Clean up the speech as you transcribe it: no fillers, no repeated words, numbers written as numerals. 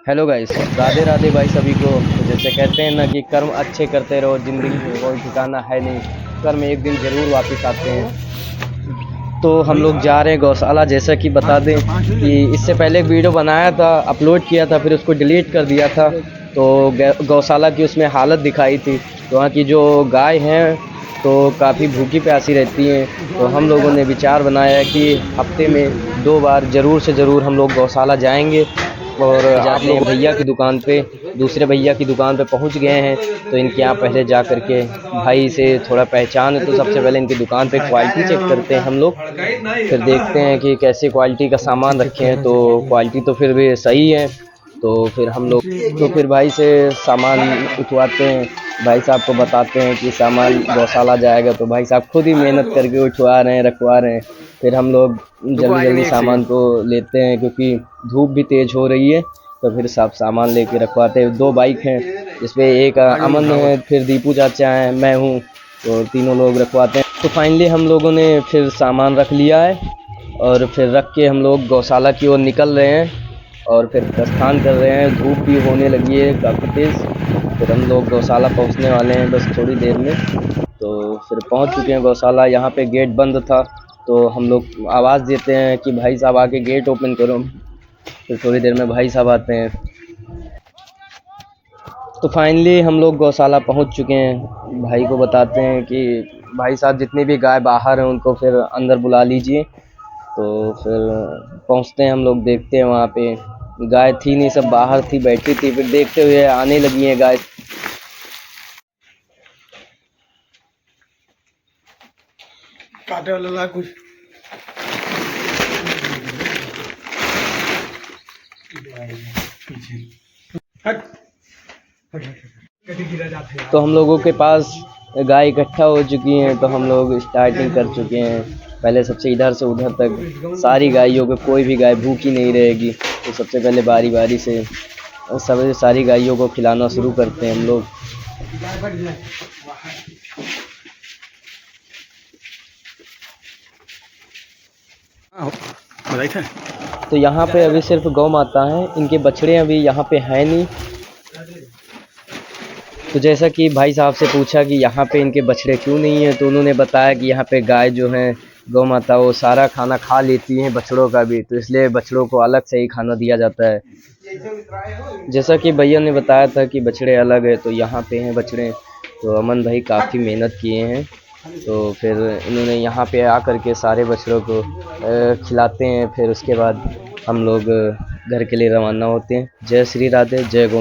Hello guys, Radhe Radhe भाई सभी को। तो जैसे कहते हैं ना कि कर्म अच्छे करते रहो, ज़िंदगी में कोई ठिकाना है नहीं, कर्म एक दिन ज़रूर वापस आते हैं। तो हम लोग जा रहे हैं गौशाला। जैसा कि बता दें कि इससे पहले एक वीडियो बनाया था, अपलोड किया था, फिर उसको डिलीट कर दिया था। तो गौशाला की उसमें हालत दिखाई थी। तो वहाँ की जो गाय हैं तो काफ़ी भूखी प्यासी रहती हैं। तो हम लोगों ने विचार बनाया है कि हफ्ते में 2 बार ज़रूर से ज़रूर हम लोग गौशाला जाएंगे। और आप लोग भैया की दुकान पे, दूसरे भैया की दुकान पे पहुंच गए हैं। तो इनके यहाँ पहले जा कर के भाई से थोड़ा पहचान है, तो सबसे पहले इनकी दुकान पे क्वालिटी चेक करते हैं हम लोग। फिर देखते हैं कि कैसे क्वालिटी का सामान रखे हैं। तो क्वालिटी तो फिर भी सही है। तो फिर हम लोग तो फिर भाई से सामान उठवाते हैं। भाई साहब को बताते हैं कि सामान गौशाला जाएगा, तो भाई साहब खुद ही मेहनत करके उठवा रहे हैं, रखवा रहे हैं। फिर हम लोग जल्दी जल्दी सामान को लेते हैं, क्योंकि धूप भी तेज़ हो रही है। तो फिर सब सामान लेके रखवाते हैं। 2 बाइक हैं, जिसमें एक अमन है, फिर दीपू चाचा हैं, मैं हूँ। तो तीनों लोग रखवाते हैं। तो फाइनली हम लोगों ने फिर सामान रख लिया है, और फिर रख के हम लोग गौशाला की ओर निकल रहे हैं और फिर प्रस्थान कर रहे हैं। धूप भी होने लगी है काफ़ी तेज़। फिर हम लोग गौशाला पहुंचने वाले हैं बस थोड़ी देर में। तो फिर पहुंच चुके हैं गौशाला। यहाँ पे गेट बंद था, तो हम लोग आवाज़ देते हैं कि भाई साहब आके गेट ओपन करो। फिर थोड़ी देर में भाई साहब आते हैं। तो फाइनली हम लोग गौशाला पहुंच चुके हैं। भाई को बताते हैं कि भाई साहब जितनी भी गाय बाहर हैं उनको फिर अंदर बुला लीजिए। तो फिर पहुंचते हैं हम लोग, देखते हैं वहाँ पे गाय थी नहीं, सब बाहर थी, बैठी थी। फिर देखते हुए आने लगी है गाय। काटे वाला ला कुछ पीछे हट हट हट कटी गिरा जाते हैं। तो हम लोगों के पास गाय इकट्ठा हो चुकी हैं, तो हम लोग स्टार्टिंग कर चुके हैं। पहले सबसे इधर से उधर तक सारी गायों को, कोई भी गाय भूखी नहीं रहेगी। तो सबसे पहले बारी बारी से सारी गायों को खिलाना शुरू करते हैं हम लोग। तो यहाँ पे अभी सिर्फ गौ माता है, इनके बछड़े अभी यहाँ पे हैं नहीं। तो जैसा कि भाई साहब से पूछा कि यहाँ पे इनके बछड़े क्यों नहीं हैं, तो उन्होंने बताया कि यहाँ पे गाय जो हैं, गौ माता, वो सारा खाना खा लेती हैं, बछड़ों का भी। तो इसलिए बछड़ों को अलग से ही खाना दिया जाता है। जैसा कि भैया ने बताया था कि बछड़े अलग है, तो यहाँ पे हैं बछड़े। तो अमन भाई काफ़ी मेहनत किए हैं। तो फिर इन्होंने यहाँ पे आकर के सारे बछड़ों को खिलाते हैं। फिर उसके बाद हम लोग घर के लिए रवाना होते हैं। जय श्री राधे, जय गौ।